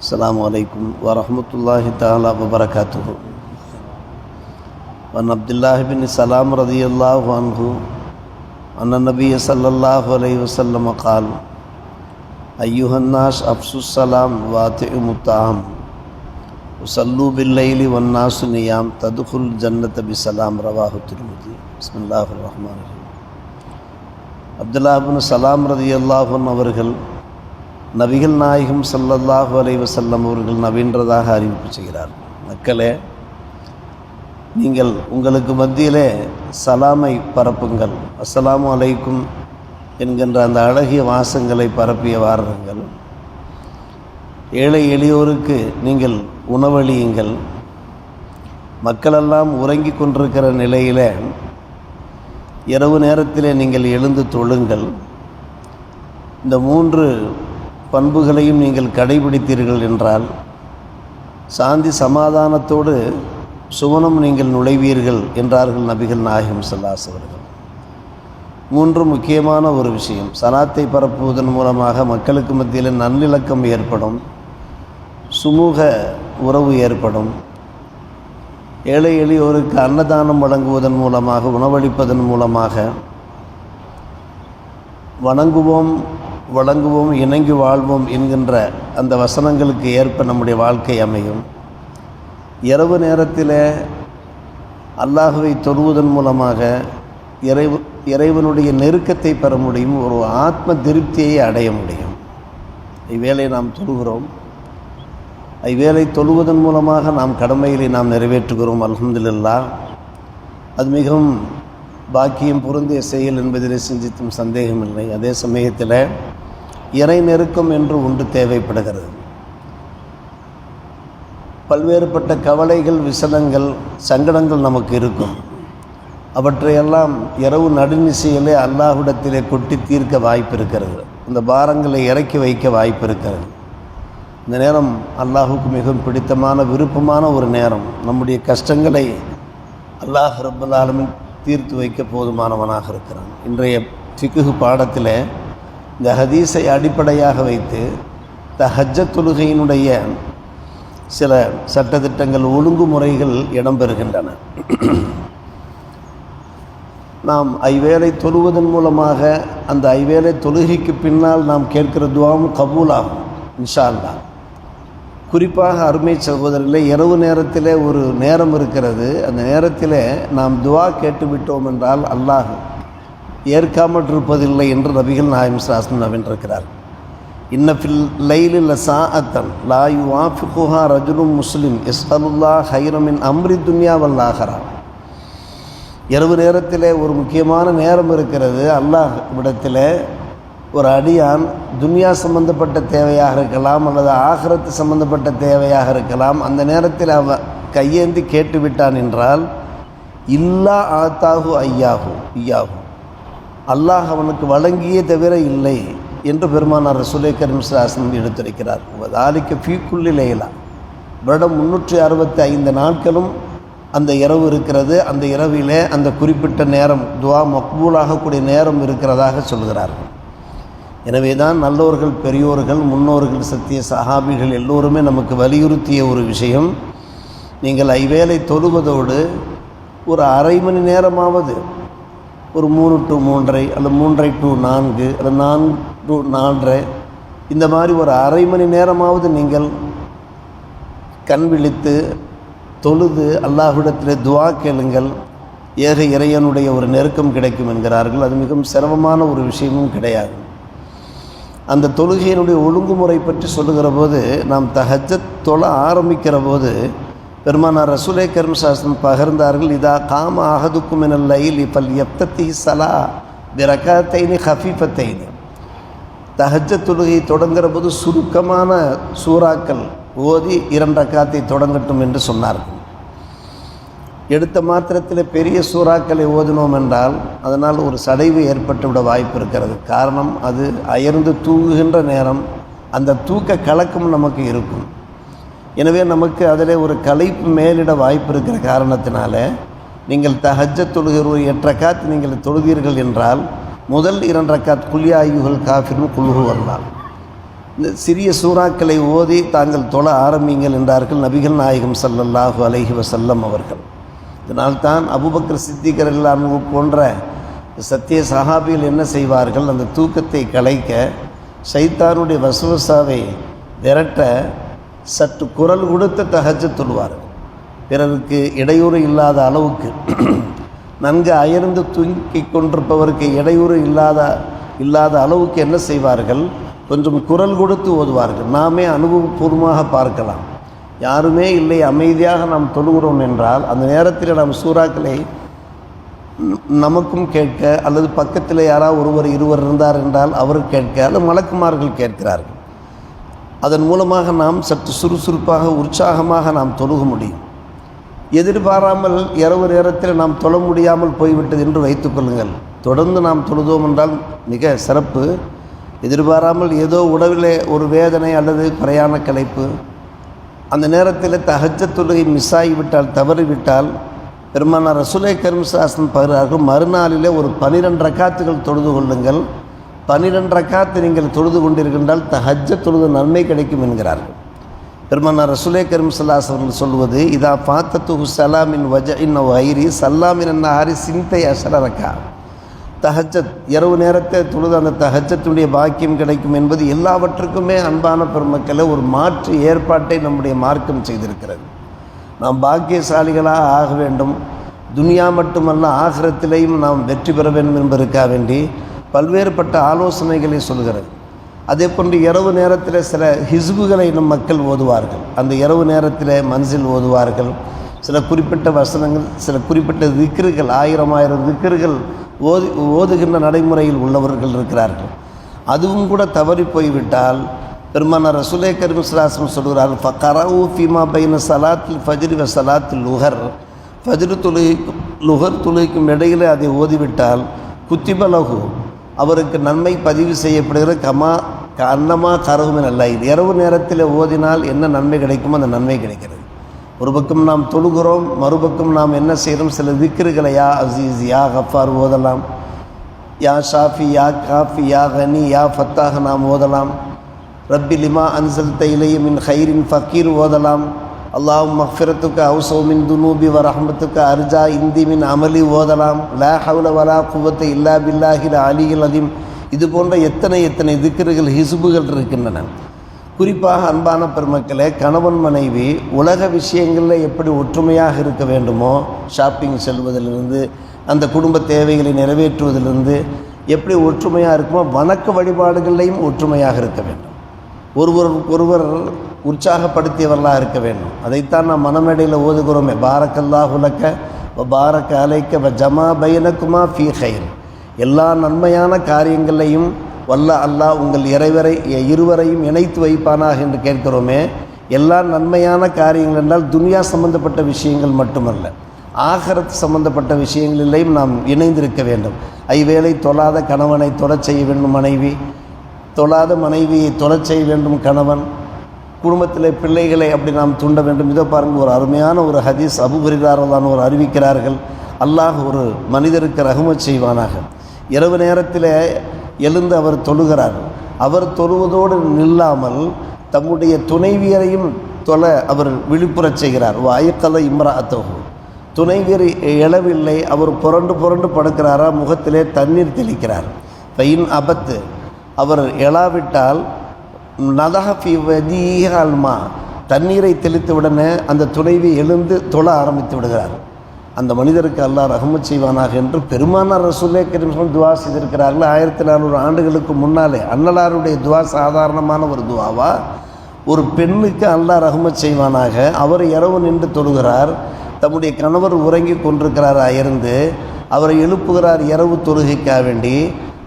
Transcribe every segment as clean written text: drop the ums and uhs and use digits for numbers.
السلام عليكم ورحمة الله تعالى وبركاته. وعن عبد الله بن سلام رضي الله عنه أن النبي صلى الله عليه وسلم قال: أيها الناس أفشوا السلام وأطعموا الطعام وصلوا بالليل والناس نيام تدخل الجنة بسلام. رواه الترمذي. بسم الله الرحمن الرحيم. அப்துல்லாஹ் இப்னு சலாம் ரலியல்லாஹு அன்ஹு அவர்கள் நபிகள் நாயகம் ஸல்லல்லாஹு அலைஹி வஸல்லம் அவர்கள் நபின்றதாக அறிவிப்பு செய்கிறார். மக்களே, நீங்கள் உங்களுக்கு மத்தியிலே சலாமை பரப்புங்கள். அஸ்ஸலாமு அலைக்கும் என்கின்ற அந்த அழகிய வாசங்களை பரப்பிய வாருங்கள். ஏழை எளியோருக்கு நீங்கள் உணவளியுங்கள். மக்களெல்லாம் உறங்கி கொண்டிருக்கிற நிலையில் இரவு நேரத்திலே நீங்கள் எழுந்து தொழுங்கள். இந்த 3 பண்புகளையும் நீங்கள் கடைபிடித்தீர்கள் என்றால் சாந்தி சமாதானத்தோடு சுவனம் நீங்கள் நுழைவீர்கள் என்றார்கள் நபிகள் நாயகம் ஸல்லல்லாஹு அலைஹி வஸல்லம். 3 முக்கியமான ஒரு விஷயம். சலாத்தை பரப்புவதன் மூலமாக மக்களுக்கு மத்தியில் நல்லிணக்கம் ஏற்படும், சுமூக உறவு ஏற்படும். ஏழை எளியோருக்கு அன்னதானம் வழங்குவதன் மூலமாக, உணவளிப்பதன் மூலமாக வணங்குவோம் இணங்கி வாழ்வோம் என்கின்ற அந்த வசனங்களுக்கு ஏற்ப நம்முடைய வாழ்க்கை அமையும். இரவு நேரத்தில் அல்லாஹுவை தொழுவதன் மூலமாக இறைவனுடைய நெருக்கத்தை பெற முடியும், ஒரு ஆத்ம திருப்தியை அடைய முடியும். இவ்வேளை நாம் தொழுகிறோம். இவ்வேளை தொழுவதன் மூலமாக நாம் கடமைகளை நாம் நிறைவேற்றுகிறோம். அல்ஹம்துலில்லாஹ். அது மிகவும் பாக்கியம் பொருந்திய செயல் என்பதிலே சிந்தித்தும் சந்தேகமில்லை. அதே சமயத்தில் இறை நெருக்கம் என்று ஒன்று தேவைப்படுகிறது. பல்வேறுபட்ட கவலைகள், விசனங்கள், சங்கடங்கள் நமக்கு இருக்கும். அவற்றையெல்லாம் இரவு நடுநிசையிலே அல்லாஹ்விடத்திலே கொட்டி தீர்க்க வாய்ப்பு இருக்கிறது. இந்த பாரங்களை இறக்கி வைக்க வாய்ப்பு இருக்கிறது. இந்த நேரம் அல்லாஹுக்கு மிகவும் பிடித்தமான, விருப்பமான ஒரு நேரம். நம்முடைய கஷ்டங்களை அல்லாஹ் ரப்பல் ஆலமீன் தீர்த்து வைக்க போதுமானவனாக இருக்கிறான். இன்றைய ஃபிக்ஹ் பாடத்தில் இந்த ஹதீஸை அடிப்படையாக வைத்து தஹஜ்ஜத் தொழுகையினுடைய சில சட்டத்திட்டங்கள், ஒழுங்குமுறைகள் இடம்பெறுகின்றன. நாம் ஐவேளை தொழுவதன் மூலமாக அந்த ஐவேளை தொழுகைக்கு பின்னால் நாம் கேட்கிற துஆவும் கபூலாகும் இன்ஷா அல்லாஹ். குறிப்பாக அருமை சகோதரர்களே, இரவு நேரத்தில் ஒரு நேரம் இருக்கிறது. அந்த நேரத்தில் நாம் துஆ கேட்டுவிட்டோம் என்றால் அல்லாஹ் ஏற்காமல் இருப்பதில்லை என்று நபிகள் நாயகம் ஸல்லல்லாஹு அலைஹி வஸல்லம் நவின்றிருக்கிறார். இன்ன ஃபில் லைலி லஸாஅத்தன் லா யுவாஃபிகுஹா ரஜுலுன் முஸ்லிம் யஸ்அலுல்லாஹ் ஹைரம் மின் அம்ரி துன்யா வல் ஆஹிரா. இரவு நேரத்தில் ஒரு முக்கியமான நேரம் இருக்கிறது. அல்லாஹ் விடத்தில் ஒரு அடியான் துன்யா சம்பந்தப்பட்ட தேவையாக இருக்கலாம், அல்லது ஆகிரத்து சம்பந்தப்பட்ட தேவையாக இருக்கலாம். அந்த நேரத்தில் அவன் கையேந்தி கேட்டுவிட்டான் என்றால் இல்லா ஆத்தாஹு ஐயாஹு, அல்லாஹ் அவனுக்கு வழங்கியே தவிர இல்லை என்று பெருமானார் ரசூலுல்லாஹி கரீம் ஸல்லல்லாஹு அலைஹி வஸல்லம் எடுத்துரைக்கிறார். வதாலிக ஃபீ குல்லி லைலா, வருடம் 365 நாட்களும் அந்த இரவு இருக்கிறது. அந்த இரவிலே அந்த குறிப்பிட்ட நேரம் துஆ மக்பூலாகக்கூடிய நேரம் இருக்கிறதாக சொல்கிறார்கள். எனவே தான் நல்லோர்கள், பெரியோர்கள், முன்னோர்கள், சத்திய சஹாபிகள் எல்லோருமே நமக்கு வலியுறுத்திய ஒரு விஷயம், நீங்கள் ஐவேளை தொழுவதோடு ஒரு அரை மணி நேரமாவது, ஒரு 3 to 3:30 அல்லது 3:30 to 4 அல்லது 4 to 4:30, இந்த மாதிரி ஒரு அரை மணி நேரமாவது நீங்கள் கண் விழித்து தொழுது அல்லாஹ்விடத்தில் துஆ கேளுங்கள். ஏக இறைவனுடைய ஒரு நெருக்கம் கிடைக்கும் என்கிறார்கள். அது மிகவும் சிரமமான ஒரு விஷயமும் கிடையாது. அந்த தொழுகையினுடைய ஒழுங்குமுறை பற்றி சொல்லுகிற போது, நாம் தஹஜ்ஜத் தொழ ஆரம்பிக்கிற போது பெருமானார் ரசூலுல்லாஹி கரீம் ஸல்லல்லாஹு அலைஹி வஸல்லம் பகிர்ந்தார்கள், இதா காம அஹதுக்கும் மினல் லைலி ஃபல்யஃப்தஹி ஸலா பிரகாத்தைனி ஹஃபீஃபத்தைனி. தஹஜ்ஜத் தொழுகை தொடங்குகிற போது சுருக்கமான சூறாக்கள் ஓதி 2 ரக்காத்தை தொடங்கட்டும் என்று சொன்னார்கள். எடுத்த மாத்திரத்தில் பெரிய சூறாக்களை ஓதினோம் என்றால் அதனால் ஒரு சடைவு ஏற்பட்டுவிட வாய்ப்பு இருக்கிறது. காரணம், அது அயர்ந்து தூங்குகின்ற நேரம், அந்த தூக்க கலக்கம் நமக்கு இருக்கும். எனவே நமக்கு அதில் ஒரு களைப்பு மேலிட வாய்ப்பு இருக்கிற காரணத்தினால நீங்கள் தஹஜ்ஜத் தொழுகிற ஒரு 8 ரக்காத் நீங்கள் தொழுவீர்கள் என்றால் முதல் 2 ரக்காத் குல் யா அய்யுஹல் காஃபிரூன் குல் ஹுவல்லாஹ், இந்த சிறிய சூறாக்களை ஓதி தாங்கள் தொழ ஆரம்பிங்கள் என்றார்கள் நபிகள் நாயகம் ஸல்லல்லாஹு அலைஹி வஸல்லம் அவர்கள். இதனால்தான் அபூபக்கர் சித்திக் ரலியல்லாஹு அன்ஹு போன்ற சத்திய சஹாபிகள் என்ன செய்வார்கள், அந்த தூக்கத்தை கலைக்க ஷைத்தானுடைய வஸ்வசாவை விரட்ட சற்று குரல் கொடுத்து தஹஜ்ஜத் தொழுவார்கள். பிறருக்கு இடையூறு இல்லாத அளவுக்கு, நன்கு அயர்ந்து தூங்கிக் கொண்டிருப்பவருக்கு இடையூறு இல்லாத அளவுக்கு என்ன செய்வார்கள், கொஞ்சம் குரல் கொடுத்து ஓதுவார்கள். நாமே அனுபவபூர்வமாக பார்க்கலாம். யாருமே இல்லை, அமைதியாக நாம் தொழுகிறோம் என்றால் அந்த நேரத்தில் நாம் சூறாக்களை நமக்கும் கேட்க, அல்லது பக்கத்தில் யாராவது ஒருவர் இருவர் இருந்தார் என்றால் அவர் கேட்க, அல்லது மலக்குமார்கள் கேட்கிறார்கள். அதன் மூலமாக நாம் சற்று சுறுசுறுப்பாக உற்சாகமாக நாம் தொழுக முடியும். எதிர்பாராமல் இரவு நேரத்தில் நாம் தொழ முடியாமல் போய்விட்டது என்று வைத்துக்கொள்ளுங்கள். தொடர்ந்து நாம் தொழுதோம் என்றால் மிக சிறப்பு. எதிர்பாராமல் ஏதோ உடலிலே ஒரு வேதனை அல்லது பிரயாண களைப்பு, அந்த நேரத்தில் தஹஜ்ஜத் தொழுகை மிஸ் ஆகிவிட்டால், தவறிவிட்டால், பெருமானார் ரசூலே கரீம் ஸல்லல்லாஹு பகிறார்கள், மறுநாளிலே ஒரு 12 ரக்காத்துகள் தொழுது கொள்ளுங்கள். 12 ரக்காத்து நீங்கள் தொழுது கொண்டிருக்கின்றால் தஹஜ்ஜத் தொழுது நன்மை கிடைக்கும் என்கிறார்கள். பெருமானார் ரசூலே கரீம் ஸல்லல்லாஹு அவர்கள் சொல்வது, இதா ஃபாத்தத்துஹு ஸலாமின் வஜஇன் வைரி ஸல்லாமின் நஹாரி சிந்தை அஷரரக்கா. தஹஜ்ஜத் இரவு நேரத்தை தொழுது அந்த தஹஜ்ஜத்துடைய பாக்கியம் கிடைக்கும் என்பது எல்லாவற்றுக்குமே அன்பான பெருமக்களை ஒரு மாற்று ஏற்பாட்டை நம்முடைய மார்க்கம் செய்திருக்கிறது. நாம் பாக்கியசாலிகளாக ஆக வேண்டும், துனியா மட்டுமல்ல ஆகிரத்திலேயும் நாம் வெற்றி பெற வேண்டும் என்பதற்காக வேண்டி பல்வேறுபட்ட ஆலோசனைகளை சொல்கிறது. அதே போன்று இரவு நேரத்தில் சில ஹிஸ்புகளை நம் மக்கள் ஓதுவார்கள். அந்த இரவு நேரத்தில் மன்சில் ஓதுவார்கள். சில குறிப்பிட்ட வசனங்கள், சில குறிப்பிட்ட திக்ருகள், 1000 திக்ருகள் ஓதுகின்ற நடைமுறையில் உள்ளவர்கள் இருக்கிறார்கள். அதுவும் கூட தவறி போய்விட்டால் பெருமானார் ரசூலே கரீம் ஸல்லல்லாஹு அலைஹி வஸல்லம் சொல்கிறார்கள், ஃபகரஊ ஃபீமா பைன ஸலாத்தில் ஃபஜ்ரி வ ஸலாத்தில் லுஹர். ஃபஜ்ரு தொழுகைக்கும் லுஹர் தொழுகைக்கும் இடையில் அதை ஓதிவிட்டால் குத்திபலகு, அவருக்கு நன்மை பதிவு செய்யப்படுகிற அன்னமா கரவுமின் அல்ல. இது இரவு நேரத்தில் ஓதினால் என்ன நன்மை கிடைக்குமோ அந்த நன்மை கிடைக்கிறது. ஒரு பக்கம் நாம் தொழுகிறோம், மறுபக்கம் நாம் என்ன செய்கிறோம், சில திக்ருகளை யா அசீஸ், யா கஃபார் ஓதலாம், யா ஷாஃபி, யா காஃபி, யா கனி, யா ஃபத்தாக நாம் ஓதலாம். ரப்பி லிமா அன்சல்த இலைய மின் ஹைரின் ஃபக்கீர் ஓதலாம். அல்லாஹும் மக்ஃபிரத்துக்கு அவுஸௌ மின் துனூபி வ ரஹ்மத்துக்கு அர்ஜா இந்தி மின் அமலி ஓதலாம். லா ஹவ்ல வலா குவத்த இல்லா பில்லாஹில் அலியில் அதீம். இது போன்ற எத்தனை திக்ருகள், ஹிஸ்புகள் இருக்கின்றன. குறிப்பாக அன்பான பெருமக்களே, கணவன் மனைவி உலக விஷயங்களில் எப்படி ஒற்றுமையாக இருக்க வேண்டுமோ, ஷாப்பிங் செல்வதிலிருந்து அந்த குடும்ப தேவைகளை நிறைவேற்றுவதிலிருந்து எப்படி ஒற்றுமையாக இருக்குமோ, வணக்க வழிபாடுகளையும் ஒற்றுமையாக இருக்க வேண்டும். ஒருவர் உற்சாகப்படுத்தியவர்களாக இருக்க வேண்டும். அதைத்தான் நாம் மனமேடையில் ஓதுகிறோமே, பாரக்கல்லாஹு லக்க வ பாரக்க அலைக்க வ ஜமா பைனக்குமா ஃபீ ஹைர். எல்லா நன்மையான காரியங்களையும் வல்ல அல்லாஹ் உங்கள் இருவரையும் இணைத்து வைப்பானாக என்று கேட்கிறோமே. எல்லா நன்மையான காரியங்கள் என்றால் துனியா சம்பந்தப்பட்ட விஷயங்கள் மட்டுமல்ல, ஆகிரத் சம்பந்தப்பட்ட விஷயங்களிலேயும் நாம் இணைந்திருக்க வேண்டும். ஐவேளை தொழாத கணவனை தொழச் செய்ய வேண்டும் மனைவி, தொழாத மனைவியை தொழச் செய்ய வேண்டும் கணவன், குடும்பத்தில் பிள்ளைகளை அப்படி நாம் தூண்ட வேண்டும். இதோ பாருங்கள், ஒரு அருமையான ஒரு ஹதீஸ் அபூ ஹுரைரா ரலியல்லாஹு அன்ஹு அறிவிக்கிறார்கள், அல்லாஹ் ஒரு மனிதருக்கு ரஹ்மத் செய்வானாக. இரவு நேரத்தில் எழுந்து அவர் தொழுகிறார். அவர் தொழுவதோடு நில்லாமல் தம்முடைய துணைவியரையும் தொழ அவர் விழிப்புறச் செய்கிறார். வாயக்கல இம்ராஅத்தஹு, துணைவியர் எழவில்லை, அவர் புரண்டு படுக்கிறாரா, முகத்திலே தண்ணீர் தெளிக்கிறார். பைன் அபத்து, அவர் எழாவிட்டால் நதஹஃபி வதீஹல்மா, தண்ணீரை தெளித்த உடனே அந்த துணைவி எழுந்து தொழ ஆரம்பித்து விடுகிறார். அந்த மனிதருக்கு அல்லாஹ் ரஹ்மத் செய்வானாக என்று பெருமானார் ரசூலே கரீம் ஸல்லல்லாஹு துவா செய்திருக்கிறார்கள். 1400 ஆண்டுகளுக்கு முன்னாலே. அன்னலாருடைய துவா சாதாரணமான ஒரு துவாவா? ஒரு பெண்ணுக்கு அல்லாஹ் ரஹ்மத் செய்வானாக. அவர் இரவு நின்று தொழுகிறார், தம்முடைய கணவர் உறங்கி கொண்டிருக்கிறார், அயர்ந்து அவரை எழுப்புகிறார் இரவு தொழுகைக்காக வேண்டி.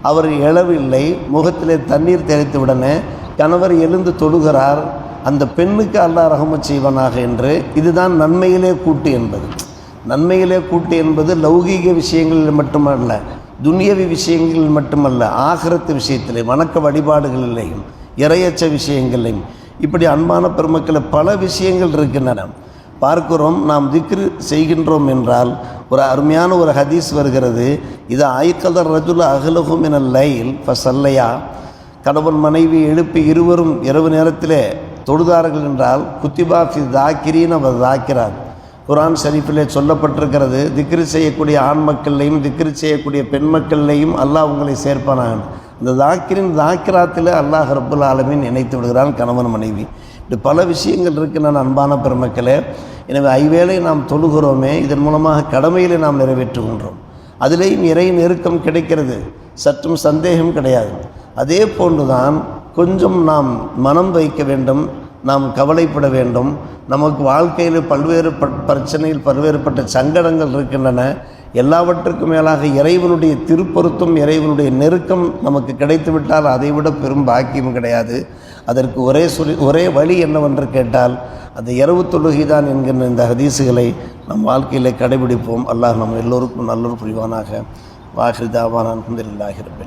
அவர் எழவில்லை, முகத்திலே தண்ணீர் தெளித்த உடனே கணவர் எழுந்து தொழுகிறார். அந்த பெண்ணுக்கு அல்லாஹ் ரஹ்மத் செய்வானாக என்று. இதுதான் நன்மையிலே கூட்டு என்பது. நன்மையிலே கூட்டு என்பது லௌகீக விஷயங்களில் மட்டுமல்ல, துன்யவி விஷயங்களில் மட்டுமல்ல, ஆகிரத்து விஷயத்திலே, வணக்க வழிபாடுகளிலேயும், இறையச்ச விஷயங்களையும், இப்படி அன்பான பெருமக்களை பல விஷயங்கள் இருக்கின்றன. பார்க்கிறோம், நாம் திக்ரு செய்கின்றோம் என்றால் ஒரு அருமையான ஒரு ஹதீஸ் வருகிறது. இது ஆய்கதர் ரஜுல அகலஹு மினல் லைல் ஃபஸல்லையா, கணவன் மனைவி எழுப்பி இருவரும் இரவு நேரத்திலே தொழுதார்கள் என்றால் குத்திபா ஃபி தாக்கிரீன் அவர் தாக்கிறார். குர்ஆன் ஷரீஃபிலே சொல்லப்பட்டிருக்கிறது, திக்ரு செய்யக்கூடிய ஆண் மக்கள்லையும் திக்ரு செய்யக்கூடிய பெண் மக்கள்லையும் அல்லாஹ் உங்களை சேர்ப்பானாங்க. இந்த தாக்கிரின் தாக்கிராத்தில் அல்லாஹ் ரப்புல் ஆலமீன் இணைத்து விடுகிறான் கணவன் மனைவி. இது பல விஷயங்கள் இருக்குது நான் அன்பான பெருமக்களே. எனவே ஐவேளை நாம் தொழுகிறோமே, இதன் மூலமாக கடமையிலே நாம் நிறைவேற்றுகின்றோம். அதிலேயும் இறை நெருக்கம் கிடைக்கிறது, சற்றும் சந்தேகம் கிடையாது. அதே போன்றுதான் கொஞ்சம் நாம் மனம் வைக்க வேண்டும், நாம் கவலைப்பட வேண்டும். நமக்கு வாழ்க்கையில் பல்வேறு பிரச்சனையில் பல்வேறுபட்ட சங்கடங்கள் இருக்கின்றன. எல்லாவற்றுக்கும் மேலாக இறைவனுடைய திருப்பொருத்தம், இறைவனுடைய நெருக்கம் நமக்கு கிடைத்துவிட்டால் அதைவிட பெரும் பாக்கியம் கிடையாது. அதற்கு ஒரே வழி என்னவென்று கேட்டால் அந்த இரவு தொழுகை தான் என்கின்ற இந்த ஹதீஸுகளை நம் வாழ்க்கையில் கடைபிடிப்போம். அல்லாஹ் நம்ம எல்லோருக்கும் நல்லொரு புரிவானாக. வாஹிர் தாவானா அல்ஹம்துலில்லாஹி ரப்பில்